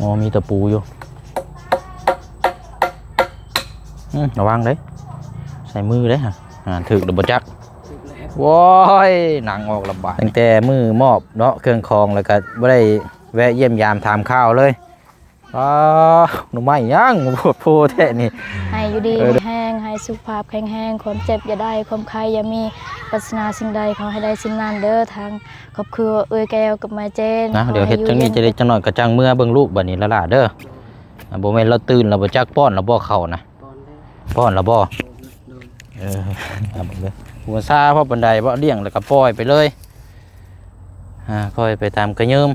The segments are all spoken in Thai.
อ๋อมีตะปูอยู่ระวังเด้ใส่มือเด้ฮะถึกดับเบิลจักว้ายหนังออกลำบากตั้งแต่มือมอบเนาะเครื่องคองแล้วก็ไม่ได้แวะเยี่ยมยามถามข้าวเลยหนูไม่ย่างปวดโพแท้นี่ให้อยู่ดีแห้งให้สุขภาพแข็งแรงความเจ็บอย่าได้ความใครอย่ามีปรารถนาสิ่งใดขอให้ได้สิ่งนั้นเด้อทางครอบครัวแก้วกับแม่เจนนะเดี๋ยวเฮ็ดจังนี้จะได้จังหน่อยกระจังเมื่อเบิ่งลูกบัดนี้ละล่ะเด้อบ่แม่นเราตื่นเราบ่จักป้อนเราบ่เข้านะป้อนเราบ่เอาเบิ่งเด้อหัวซาเพราะบันไดบ่เลี้ยงแล้วก็ปล่อยไปเลยปล่อยไปตามกระเยิม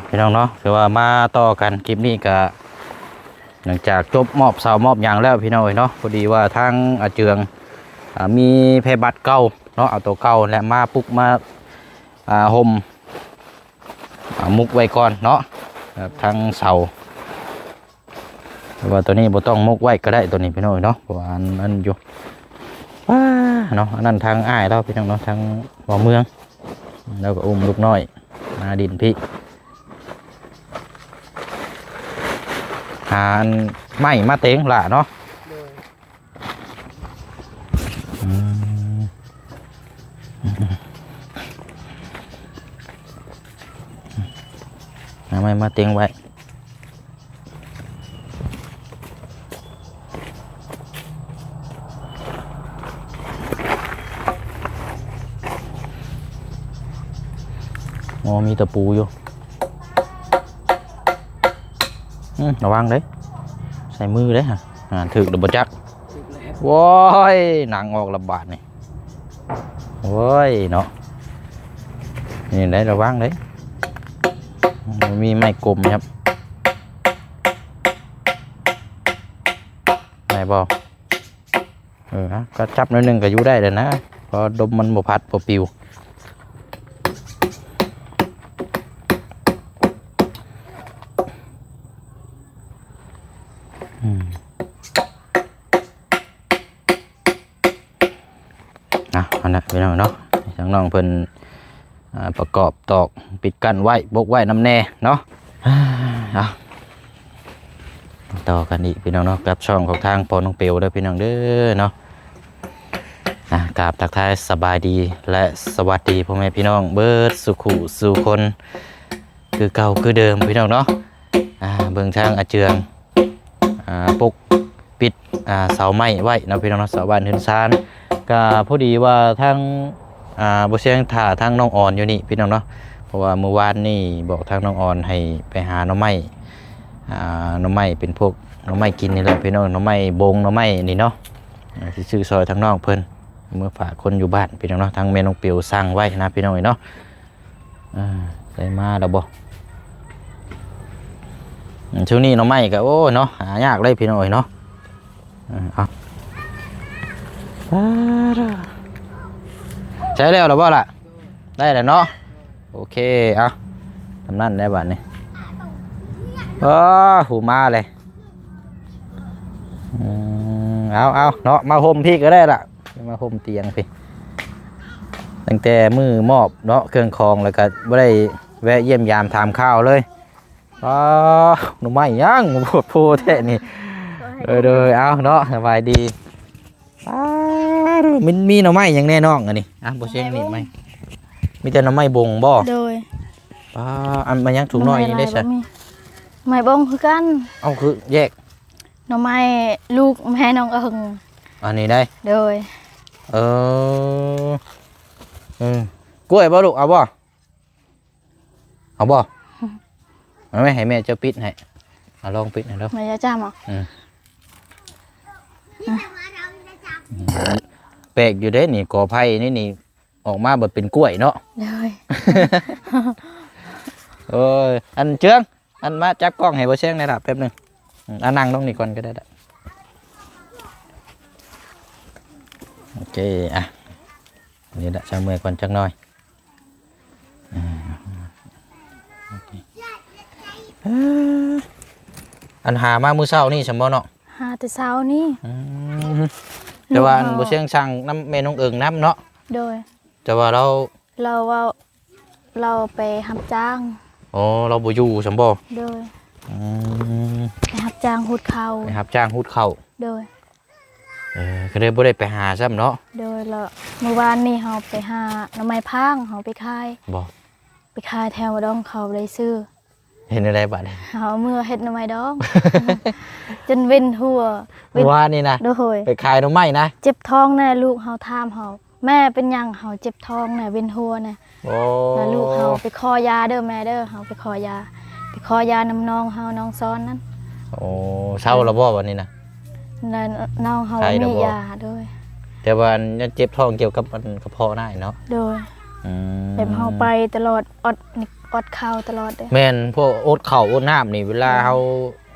พี่น้องเนาะคือว่ามาต่อกันคลิปนี้ก็หลังจากจบมอบเสามอบยางแล้วพี่น้องเนาะพอดีว่าทางอาเจืองมีเพบัตรเก่าเนาะเอาตัวเก่าและมาปุ๊กมาห่มมุกไว้ก่อนเนาะทางเสาว่าตัวนี้บ่ต้องมุกไว้ก็ได้ตัวนี้พี่น้องเนาะเพราะว่าอันอยู่เนาะอันนั้นทางอ้ายเราพี่น้องเนาะทางหัวเมืองแล้วก็อุ้มลูกน้อยมาดินพี่ไม่มาเต็งละเนาะไม่มาเต็งไว้อ๋อมีตะปูอยู่ระวังเด้ใส่มือเด้ฮะถึกดับเบิลจักว้ายหนังออกลำบากนี่ว้ายเนาะนี่ได้ระวังเด้มีไม้กลมครับไหนบอกก็จับนิดนึงก็อยู่ได้เลยนะพอดมมันบ่พัดบ่ปิวอันนั้นพี่น้องเนาะทางน้องเพิ่นประกอบตอกปิดกั้นไว้บกไว้น้ำแน่เนาะต่อกันอีกพี่น้องเนาะกับช่องของทางปอน้องเปียวเด้อพี่น้องเด้อเนาะกราบทักทายสบายดีและสวัสดีพ่อแม่พี่น้องเบิดสุขุสู่คนคือเก่าคือเดิมพี่น้องเนาะเบื้องทางอาเจืองปกปิดเสาไม้ไว้นะพี่น้องเนาะเสาบ้านเฮือนซานก็พอดีว่าทางบ่เชียงถ่าทางน้องอ่อนอยู่นี่พี่น้องเนาะเพราะว่าเมื่อวานนี่บอกทางน้องอ่อนให้ไปหาหน่อไม้หน่อไม้เป็นพวกหน่อไม้กินนี่แหละพี่น้องหน่อไม้บงหน่อไม้นี่เนาะที่ซื้อซอยทางน้องเพิ่นเมื่อฝากคนอยู่บ้านพี่น้องเนาะทางแม่น้องเปียวสร้างไว้นะพี่น้องเนาะได้มาแล้วบ่ช่วงนี้หน่อไม้ก็โอ้เนาะหายากเลยพี่น้องเนาะใช้แล้วหรือเปล่าล่ะได้แล้วเนาะโอเคทำนั่นได้บ้านนี้หูมาเลยเอาเนาะมาห่มพี่ก็ได้ละมาห่มเตียงพี่ตั้งแต่มือมอบเนาะเครื่องคองแล้วก็ไม่ได้แวะเยี่ยมยามถามข้าวเลยหนูไม่ย่างปวดโพแท้นี่เอาเนาะสบายดีมันมีหน่อไม้อย่างแน่นอนอันนี้บ่เชียงนี่ไหมมีแต่หน่อไม้บงบ่โดยอันมันยังถุงน้อยนี่ได้ใช่ไม้บงคือกันเอาคือแยกหน่อไม้ลูกแม่น้องเอิงอันนี้ได้โดยกล้วยบ่ลูกเอาบ่ไม่ให้แม่เจ้าปิดให้ลองปิดให้ดูแม่จะจ้ามั้งแปลกอยู่เด้นี่กอไผ่นี่ออกมาแบบเป็นกล้วยเนาะเลยอันเจืองอันมาจับกล้องให้บ่เชียงในระดับแป๊บนึงนั่งตรงนี้ก่อนก็ได้ โอเคอ่ะนี่แหละชาวเมืองก่อนจักหน่อยโอเคอันหามามื้อเช้านี่สมบ่เนาะ หาแต่เช้านี่ แต่ว่าอันบ่เชียงช่างน้ำแม่น้องเอิงน้ำเนาะ โดย แต่ว่าเรา ว่าเราไปรับจ้าง อ๋อเราบ่อยู่สมบ่ โดย อืม ไปรับจ้างหุดเขา ไปรับจ้างฮูดข้าว โดย ก็เลยบ่ได้ไปหาซ้ำเนาะ โดยแล้วเมื่อวานนี้เฮาไปหาหน่อไม้พางเฮาไปขาย บ่ ไปขายแถวดองเขาเลยซื้อ เห็นอะไรบัดนี้ เฮาเมื่อเฮ็ดหน่อไม้ดอง จนเว้นหัว เมื่อวานนี่นะ โดย ไปขายหน่อไม้นะ เจ็บท้องแน่ลูกเฮาถามเฮาแม่เป็นหยังเฮาเจ็บท้องแน่เว้นหัวแน่ โอ้ แล้วลูกเฮาไปขอยาเด้อแม่เด้อเฮาไปขอยาน้ำน้องเฮาน้องซ้อนนั้น โอ้เศร้าแล้วบ่วันนี้นะ แล้วน้องเฮา ใครนะ มี บอก ยาด้วย แต่ว่ายังเจ็บท้องเกี่ยวกับมันกระเพาะได้เนาะ โดย อืม แบบเฮาไปตลอดอดข้าวตลอดเด้อ แม่นพวกโอ๊ตข้าวโอ๊ตน้ำนี่เวลาเฮา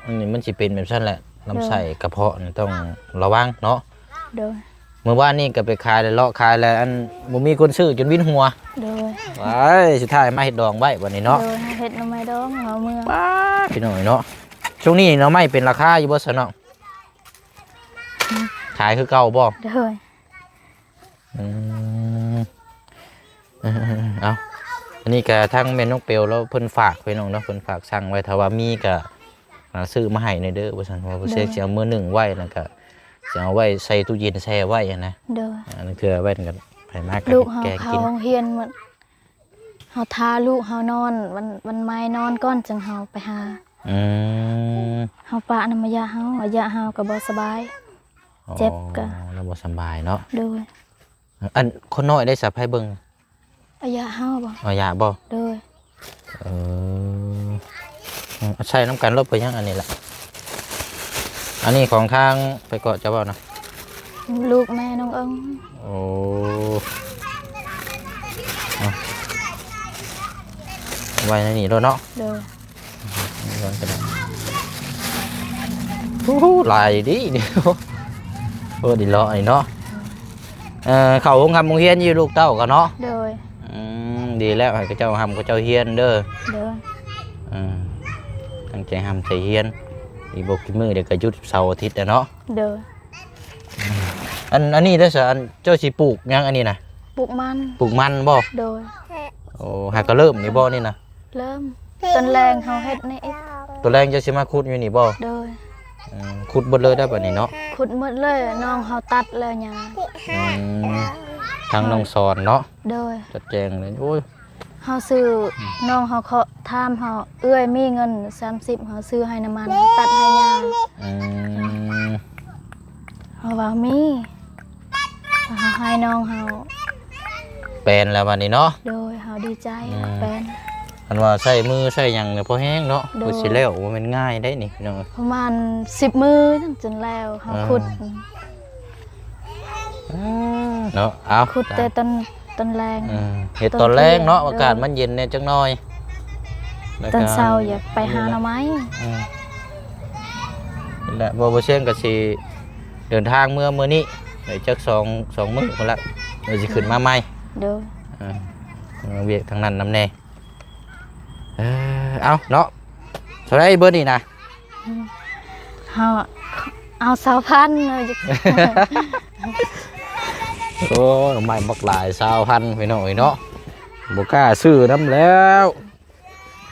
อันนี้มันสิเป็นแบบนั้นแหละลำไส้กระเพาะนี่ต้องระวังเนาะ โดย เมื่อวานนี่ก็ไปขายแล้วเลาะขายแล้วอันบ่มีคนซื้อจนวินหัว โดย ว้ายสุดท้ายมาเฮ็ดดองไว้วันนี้เนาะ โดยเฮ็ดหน่อไม้ดองเฮาเมื่อ ป้าพี่น้อยเนาะช่วงนี้เนาะไม่เป็นราคาอยู่บ่ซะเนาะขายคือเก่าบ่ โดย อืมเอาอันนี้ก็ทั้งแม่นกเปียวแล้วเพิ่นฝากไว้น้องเนาะเพิ่นฝากสั่งไว้ถ้าว่ามีก็ซื้อมาให้ในเด้อว่าซั่นว่าเพิ่นสิเอามื้อหนึ่งไว้แล้วก็สิเอาไว้ใส่ตู้เย็นแช่ไว้อะนะ โดย อันนั้นคือไว้กันไปมากก็ ลูกเฮา แกง เข้า กิน โรงเรียนมันเฮาทาลูกเฮานอนวันไม้นอนก่อนจังเฮาไปหา อืม เฮาปะนำยาเฮาก็บ่สบาย เจ็บก็ อ๋อแล้วบ่สำบายเนาะ โดย อันคนน้อยได้สับให้เบิ่ง อายาเฮาบ่ เอายาบ่ โดย เออเอาใช้น้ำกันลบไปยังอันนี้แหละอันนี้ของทางไปเกาะเจ้าบ่าวนะ ลูกแม่น้องเอิง โอ้เอาไว้ในนี่แล้วเนาะ โดย วางกระดาษโอ้โหลายดิเดี๋ยวโอ้ดิเลาะนี่เนาะเขาคงทำโรงเรียนอยู่ลูกเต้ากันเนาะ โดย ดีแล้วให้เจ้าทำก็เจ้าเฮียนเด้อ โดย ตั้งใจทำใจเฮียนอีบอกกินมือเดี๋ยวก็หยุดเสาร์อาทิตย์นะเนาะ โดย อันนี้ได้อสิอันเจ้าสิปลูกยังอันนี้นะ ปลูกมัน ปลูกมันบ่ โดย โอ้หากก็เริ่มนี่บ่นี่นะ เริ่มต้นแรงเฮาเฮ็ดในอีก ตัวแรกจะสิมาขุดอยู่นี่บ่ โดย ขุดเบดเลยได้ป่ะนี่เนาะ ขุดหมดเลยน้องเฮาตัดแล้วหยัง อืมทางน้องสอนเนาะ โดย จัดแจงเลยโอ้ย เฮาซื้อน้องเฮาเขาถามเฮาเอื้อยมีเงิน30เฮาซื้อให้น้ำมันตัดให้ยา อืม เฮาว่ามีเฮาให้น้องเฮา เป็นแล้ววันนี้เนาะ โดยเฮาดีใจ อืม เป็น อันว่าใส่มือใส่หยังเนี่ยพอแห้งเนาะ โดย บ่สิแล้วว่ามันง่ายได้นี่พี่น้อง ประมาณ10มื้อจนแล้วเฮาขุด เนาะเอา ขุดแต่ต้นแรง เฮ็ดตอนแรกเนาะอากาศมันเย็นเนี่ยจังน้อยแล้วก็ ต้นเช้าอยากไปหาหน่อไม้ นี่แหละบ่เชียงก็สิเดินทางมื้อนี้ได้จัก2มื้อพุ่นละเดี๋ยวสิขึ้นมาใหม่ โดย เวียกทางนั้นนำแน่เอาเนาะเท่าไรเบิดนี่นะ เฮาเอา2,000เลย โอ้ยไม่บักหลาย20,000ไปหน่อยเนาะบ่กล้าซื้อน้ำแล้ว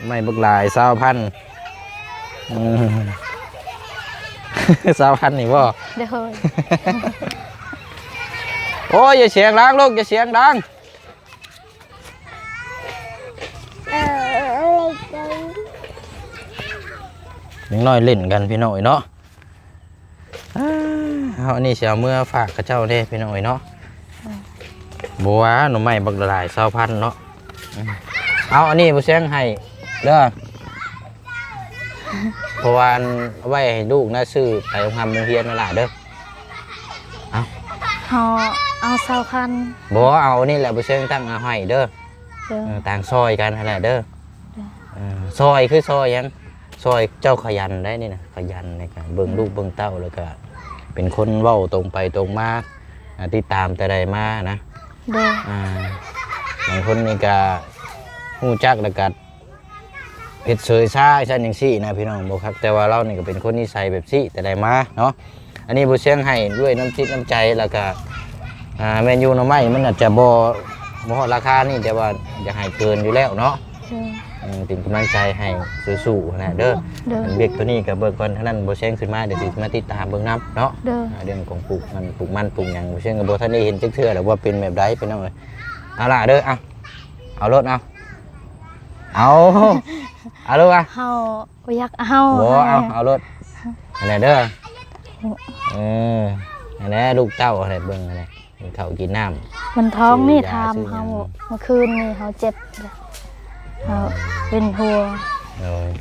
ไม่บักหลาย20,000 20,000นี่บ่ โดย โอ้ยอย่าเสียงดังลูกอย่าเสียงดังยังน้อยเล่นกันพี่น้อยเนาะเอาอันนี้เสียเมื่อฝากกับเจ้าเด้พี่น้อยเนาะบัวหนูไม่บักหลาย20,000เนาะเอาอันนี้บ่เสียงให้เด้อเพราะว่าเอาไว้ให้ลูกนะซื้อไปโรงเรียนนั่นล่ะเด้อ เฮาเอา2,000 บ่เอานี่แหละบ่เสียงตั้งเอาให้เด้อ เด้อ ต่างซอยกันนั่นแหละเด้อซอยคือซอยหยังซอยเจ้าขยันได้นี่นะขยันในการเบิ่งลูกเบิ่งเต้าแล้วก็เป็นคนเว้าตรงไปตรงมา ติดตามแต่ใดมานะ โดย บางคนนี่ก็ฮู้จักแล้วก็เฮ็ดเสยซ่าซั่นจังซี่นะพี่น้องบ่ครับแต่ว่าเรานี่ก็เป็นคนนิสัยแบบซี่แต่ใดมาเนาะอันนี้บ่เสียงให้ด้วยน้ำจิตน้ำใจแล้วก็แม่นอยู่หน่อไม้มันอาจจะบ่ฮอดราคานี่แต่ว่าอยากให้เกินอยู่แล้วเนาะ โดย เป็นกำลังใจให้สู้ๆนะเด้อ โดย อันเบียกตัวนี้ก็เบิกก่อนเท่านั้นบ่เสียงขึ้นมาเดี๋ยวสิมาติดตามเบิ่งนํเนาะ โดย เรื่องของปลูกมันปลูกหยังบ่เช่นกับบ่ท่านได้เห็นจักเทื่อแล้วว่าเป็นแบบใดเป็นเอาเลยเอาล่ะเด้อเอารถเอารถเฮาบ่อยากเอา บ่เอารถอันไหนเด้ออันไหนลูกเต้าอะไรเบิ่งอะไรกินข้าวกินน้ำ มันท้องนี่ ซื้อยา ทำ ซื้อหยัง เฮาเมื่อคืนนี่เฮาเจ็บเฮาเป็นหัว โอ้ย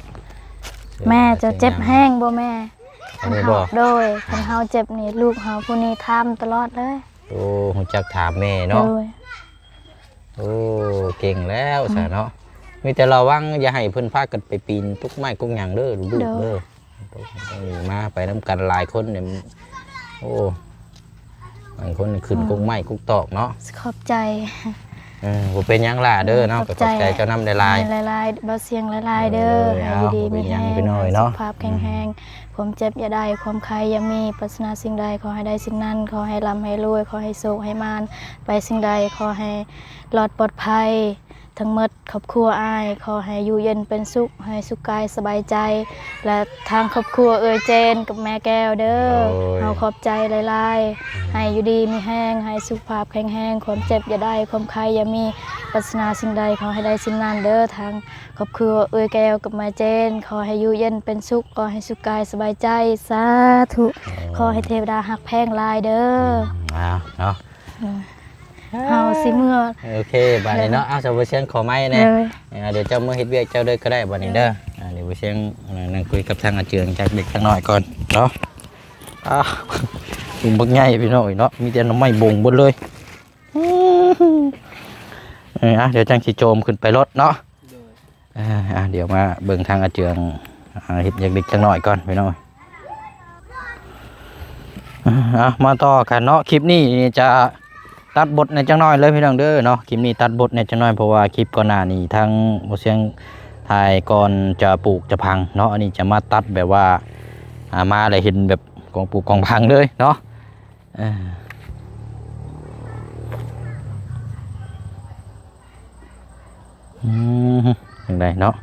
แม่จะเจ็บแห้งบ่แม่ อันนี้บ่ โดยคันเฮาเจ็บนี่ลูกเฮาผู้นี้ทำตลอดเลย โอ้ฮู้จักถามแม่เนาะ โดย โอ้เก่งแล้วซะเนาะมีแต่ระวังอย่าให้เพิ่นพากันไปปีนตุกไม้กุกหยังเด้อลูกๆเด้อต้องมาไปนํกันหลายคนเนี่ยโอ้บางคนขึ้นกุกไม้กุกตอกเนาะ ขอบใจ ผมเป็นหยังล่ะเด้อเนาะไปขอบใจเจ้านำได้หลาย หลายๆบ่เสียงหลายๆเด้อให้อยู่ดีมีแรง ไปหน่อยเนาะ สุขภาพแข็งแรงความเจ็บอย่าได้ความใครอย่ามีปรารถนาสิ่งใดขอให้ได้สิ่งนั้นขอให้ร่ำให้รวยขอให้โชคให้มานไปสิ่งใดขอให้ปลอดปลอดภัยทั้งหมดครอบครัวอ้ายขอให้อยู่เย็นเป็นสุขให้สุขกายสบายใจ และทางครอบครัวเจนกับแม่แก้วเด้อเฮาขอบใจหลายๆให้อยู่ดีมีแห้งให้สุขภาพแข็งแรงความเจ็บอย่าได้ความใครอย่ามีปรารถนาสิ่งใดขอให้ได้สิ่งนั้นเด้อทางครอบครัวแก้วกับแม่เจนขอให้อยู่เย็นเป็นสุขขอให้สุขกายสบายใจสาธุขอให้เทวดาหักแพงหลายเด้อ เนาะ เฮาสิเมื่อ โอเคบัดนี้เนาะเอาเจ้าบ่เชียงขอไม้แน่เดี๋ยวเจ้ามื้อเฮ็ดเวียกเจ้าเด้อก็ได้บัดนี้เด้อเดี๋ยวบ่เชียงนั่งคุยกับทางอาเจืองจากเด็กจักหน่อยก่อนเนาะถึงบักใหญ่พี่น้อยเนาะมีแต่หน่อไม้บ่งหมดเลยเดี๋ยวจังสิโจมขึ้นไปรถเนาะเดี๋ยวมาเบิ่งทางอาเจืองเฮ็ดอยากเด็กจักหน่อยก่อนพี่น้อยมาต่อกันเนาะคลิปนี้จะตัดบทในจังน้อยเลยพี่น้องเด้อเนาะคลิปนี้ตัดบทในจังน้อยเพราะว่าคลิปก่อนหน้านี้ทางบ่เสียงถ่ายก่อนจะปลูกจะพังเนาะอันนี้จะมาตัดแบบว่ามาเลยเห็นแบบกองปลูกกองพังเลยเนาะอย่างไรเนาะ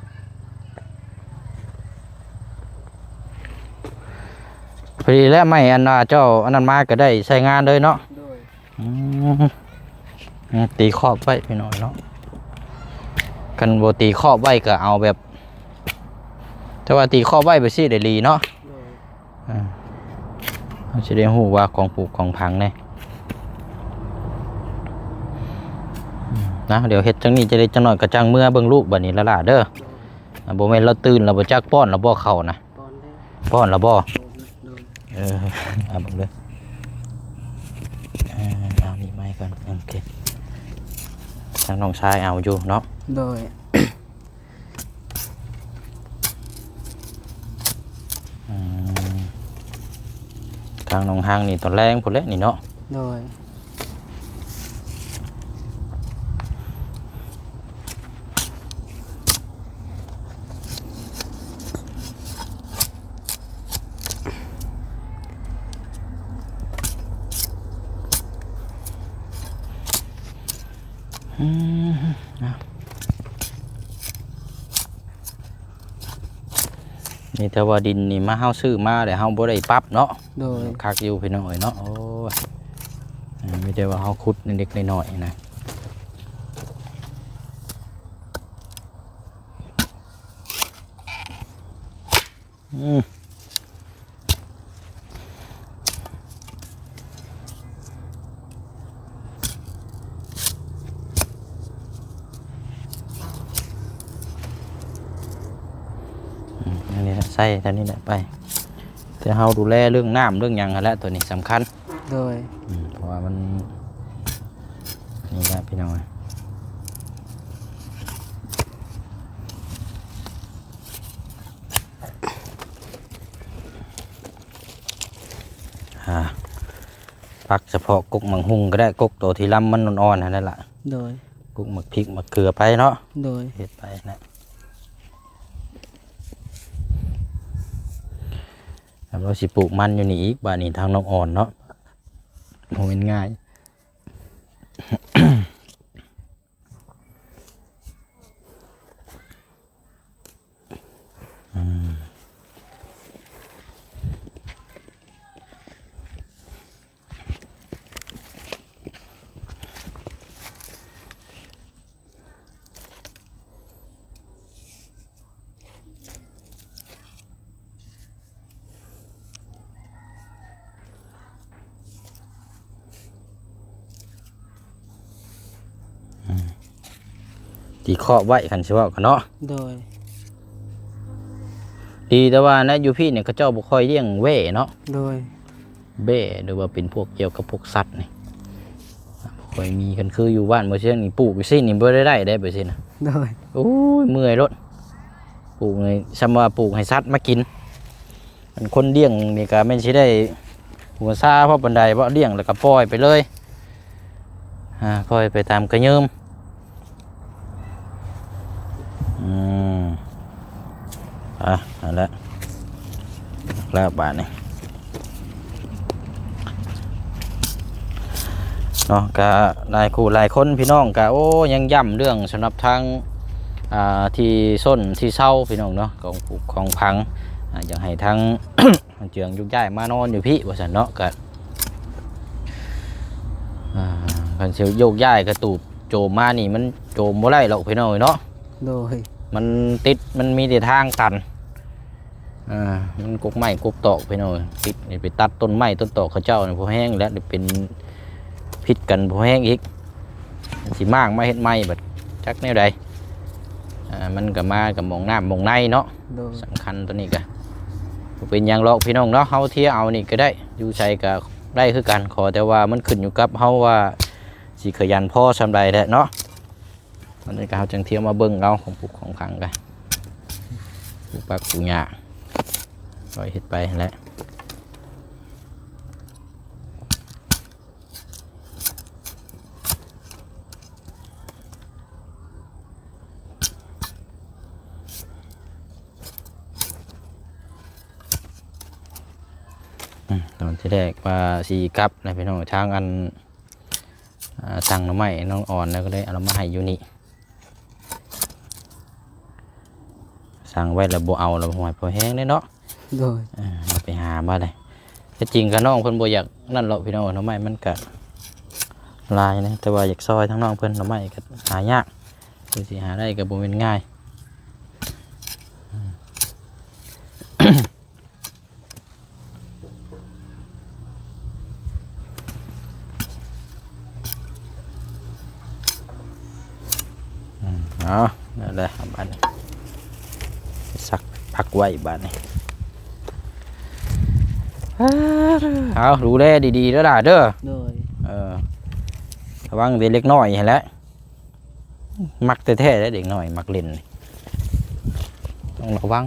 พอดีแล้วไม่อันเจ้าอันนั้นมาก็ได้ใช้งานเลยเนาะตีขอบไว้พี่น้อยเนาะกันโบตีขอบไว้ก็เอาแบบแต่ว่าตีขอบไว้ไปสิได้ลีเนาะเราจะได้หูว่าของปลูกของพังเนี่ยนะเดี๋ยวเฮ็ดจังนี้จะได้จังหน่อยกระจังเมื่อเบิ่งลูกบัดนี้ละล่ะเด้อโบแม่นเราตื่นเราบ่จักป้อนเราบ่เข้านะป้อนเราบ่เอาเบิ่งเลยเอานี่ไม้ก่อนโอเคทางน้องชายเอาอยู่เนาะโดยทางน้องห้างนี่ตอนแรงพุ่นแหละนี่เนาะโดยนี่แต่ว่าดินนี่มาเฮาซื้อมาแต่เฮาบ่ได้ปรับเนาะโดยคักอยู่พี่น้อยเนาะโอ้ไม่ใช่ว่าเฮาขุดเล็กๆน้อยๆนะอันนี้ใส่ตัวนี้แหละไปแต่เฮาดูแลเรื่องน้ำเรื่องหยังนั่นแหละตัวนี้สำคัญโดยเพราะว่ามันนี่แหละพี่น้อง ผักเฉพาะกกมังหุงก็ได้กกตัวที่ลำมันอ่อนๆนั่นแหละ โดย กกหมักพริกหมักเกลือไปเนาะ โดย เฮ็ดไปนะแล้วเราสิปลูกมันอยู่นี่อีกบ้านนี้ทางน้องอ่อนเนาะโหเป็นง่ายที่เคาะไว้คันสิเว่ากันเนาะ โดย ดีแต่ว่านะอยู่พี่เนี่ยเขาเจ้าบ่ค่อยเลี้ยงแว่เนาะ โดย แบ่หรือว่าเป็นพวกเกี่ยวกับพวกสัตว์นี่บ่ค่อยมีกันคืออยู่บ้านบ่เช่นนี่ปลูกซินี่บ่ได้ไปซินะ โดย โอ้ยเมื่อยรถปลูกให้ซ้ำว่าปลูกให้สัตว์มากินมันคนเลี้ยงนี่ก็แม่นสิได้หัวซาเพราะบันไดเพราะเลี้ยงแล้วก็ปล่อยไปเลยปล่อยไปตามกระเยิมนั่นแหละแล้วบาทนี่เนาะก็หลายคู่หลายคนพี่น้องก็โอ้ยังย้ำเรื่องสำหรับทางที่ส้นที่เศร้าพี่น้องเนาะของผูกของพังอยากให้ทั้ง เจืองยุกย้ายมานอนอยู่พี่ว่าสันเนาะก็กันเชียวโยกย้ายกระตูบโจมมานี่มันโจมบ่ได้หรอกพี่น้องเนาะ โดย มันติดมันมีแต่ทางตันมันกกไม้กกตอกพี่น้องติดนี่ไปตัดต้นไม้ต้นตอกเขาเจ้าเนี่ยพอแห้งแล้วเดี๋ยวเป็นพิษกันพอแห้งอีกสิมากมาเฮ็ดไม้แบบจักแนวใดมันก็มากับมองน้ำมองในเนาะ โดย สำคัญตัวนี้ก็เป็นอย่างหรอกพี่น้องเนาะเฮาเที่ยวเอานี่ก็ได้อยู่ใช้ก็ได้คือกันขอแต่ว่ามันขึ้นอยู่กับเฮาว่าสิขยันพ่อสำใดแหละเนาะมันนี้ก็เฮาจังเที่ยวมาเบิ่งเอาของปลูกของพังกันปลูกปักปลูกหญ้าปล่อยเฮ็ดไปแหละตอนที่แรกว่าสีกับนะพี่น้องทางอันสั่งน้ำไม้น้องอ่อนแล้วก็เลยเอามาให้อยู่นี่สั่งไว้แล้วบ่เอาแล้วหวยพอแห้งได้เนาะ โดย เราไปหามาเลยแต่จริงก็น้องเพิ่นบ่อยากนั่นหรอกพี่น้องน้ำไม้มันก็ลายนะแต่ว่าอยากซอยทั้งน้องเพิ่นน้ำไม้ก็หายากคือสิหาได้ก็บ่เป็นง่ายเอานั่นแหละบ้านนี้สักพักไว้บ้านนี้เอาดูแลดีๆแล้วล่ะเด้อ โดย ระวังเด็กเล็กน้อยเห็นแล้วมักแท้ๆแล้วเด็กน้อยมักเล่นต้องระวัง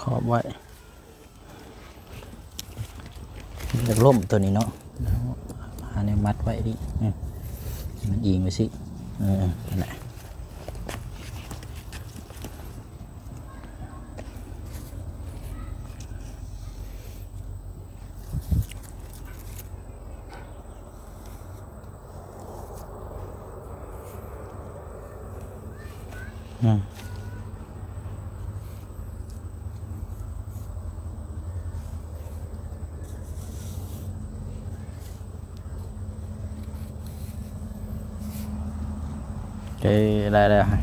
ขอบไว้จะล่มตัวนี้เนาะหาในมัดไว้ดิมันยิงไปสินั่นแหละได้ไป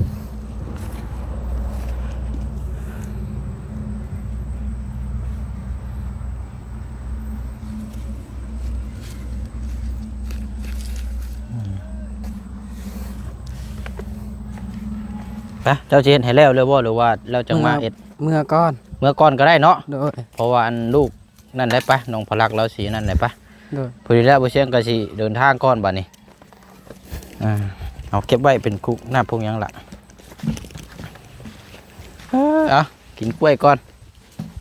เจ้าเจนให้แล้วเลยว่าหรือว่าเราจะมาเอ็ด เมื่อก่อน เมื่อก่อนก็ได้เนาะ โดย เพราะว่าอันลูกนั่นได้ปะน้องพลักเราสีนั่นได้ปะ โดย พอดีแล้วบ่เชียงก็สิเดินทางก่อนบัดนี้เอาเก็บไว้เป็นคุกหน้าพงหยังล่ะอ่ะกินกล้วยก่อน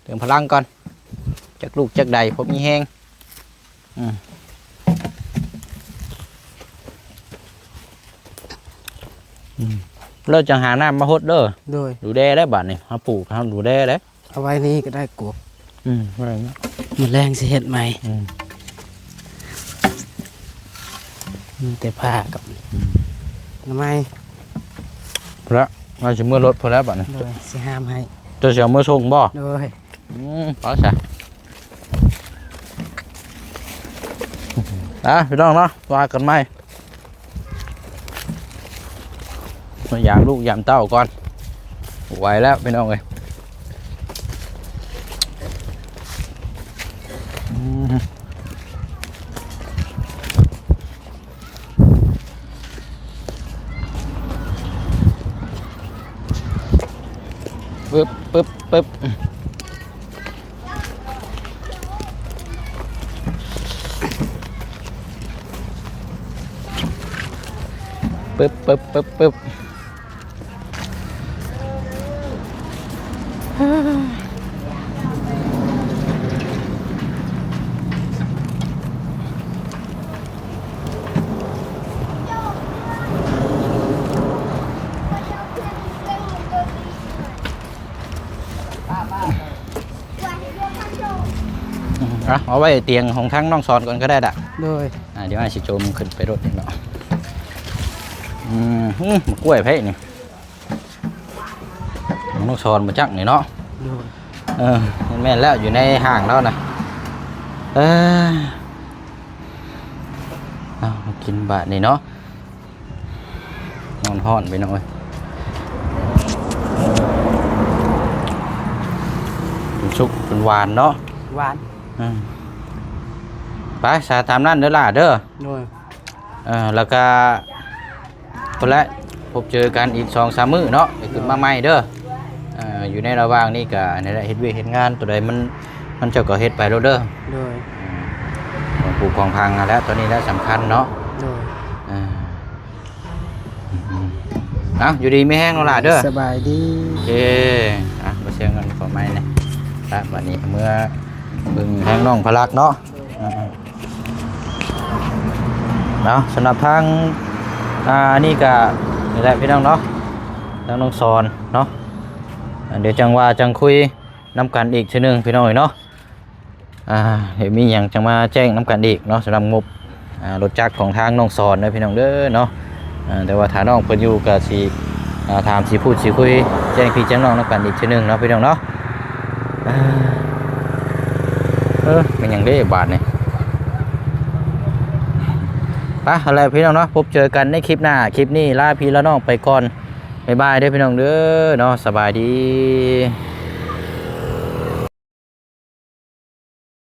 เติมพลังก่อนจักลูกจักใดพบมีแห้งเราจะหาน้ำมาฮดเด้อ โดย ดูแลได้บัดนี่เฮาปลูกเฮาดูแลได้ เอาไว้นี่ก็ได้กบ อะไรเงี้ย มันแรงสิเฮ็ดใหม่แต่ผ้ากับทำไม พระเราจะเมื่อรถพอแล้วบัดนี่ โดยสิห้ามให้ จะเสียเมื่อส่งบ่ โดย พอใช่พี่น้องเนาะว่ากันไหมมายามลูกยามเต้าก่อนไหวแล้วพี่น้องเลยปึ๊บปึ๊บปึ๊บปึ๊บปึ๊บปึ๊บปึ๊บเอาไว้เตียงของทั้งน้องสอนก่อนก็ได้ด่ะ โดย เดี๋ยวให้สิโจมขึ้นไปรถนี่เนาะกล้วยไผ่นี่น้องสอนมาจักนี่เนาะ โดย แม่นแล้วอยู่ในห้างแล้วนะเอากินบะนี่เนาะนอนห่อนไปหน่อยเป็นชุกเป็นหวานเนาะ หวาน ไปสาตามนั่นเด้อล่ะเด้อ โดย แล้วก็คนละพบเจอกันอีก2-3 มื้อเนาะไปขึ้นมาใหม่เด้ออยู่ในระหว่างนี้ก็นี่แหละเฮ็ดเวยกเฮ็ดงานตัวใดมันเจ้าก็เฮ็ดไปแล้วเด้อ โดย ปลูกของพังแล้วตอนนี้แล้วสำคัญเนาะ โดย อยู่ดีไม่แห้งแล้วล่ะเด้อ สบายดี มาเชียงกันขอไม้เนี่ยครับวันนี้เมื่อบึงแห้งน้องพลักเนาะเนาะสำหรับทางนี่ก็นี่แหละพี่น้องเนาะทางน้องสอนเนาะเดี๋ยวจังว่าจังคุยน้ำกันอีกทีนึงพี่น้องเนาะเดี๋ยวมีอย่างจังมาแจ้งน้ำกันอีกเนาะสำหรับงบรถจักรของทางน้องสอนนะพี่น้องเด้อเนาะแต่ว่าถ้าน้องเพิ่นอยู่ก็สิถามสิพูดสิคุยแจ้งพี่แจ้งน้องน้ำกันอีกทีนึงเนาะพี่น้องเนาะเป็นอย่างได้บาทเนี่ยไปอะไรพี่น้องเนาะพบเจอกันในคลิปหน้าคลิปนี้ลาพี่แล้วน้องไปก่อนบ๊ายบายเด้อพี่น้องเด้อเนาะสบายดี